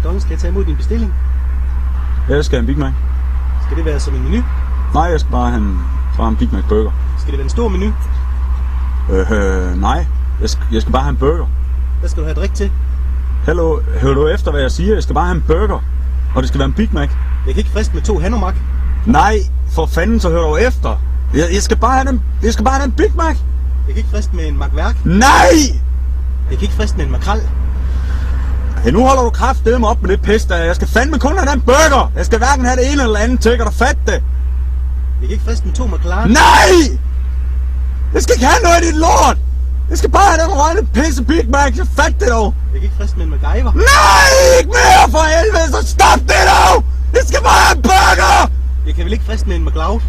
McDonald's. Skal jeg tage imod din bestilling? Jeg skal have en Big Mac. Skal det være som en menu? Nej, jeg skal bare have en Big Mac burger. Skal det være en stor menu? Nej. Jeg skal bare have en burger. Hvad skal du have drik til? Hallo, hører du efter, hvad jeg siger? Jeg skal bare have en burger. Og det skal være en Big Mac. Jeg kan ikke friste med 2 Hanomag. Nej, for fanden, så hører du efter. Jeg skal bare have den Big Mac. Jeg kan ikke friste med en magværk. Nej! Jeg kan ikke friste med en makrel. Hey, nu holder du kraftedeme op med det pis der. Jeg skal fandme kun have den burger. Jeg skal hverken have det ene eller andet til. Kan du fatte det? Jeg kan ikke friste med 2 McLaren. Nej! Jeg skal ikke have noget af dit lort! Jeg skal bare have den røgne pisse Big Mac. Jeg fatter det dog. Jeg kan ikke friste med en MacGyver. Nej! Ikke mere for helvede! Så stop det dog! Jeg skal bare have en burger! Jeg kan vel ikke friste med en McLeod.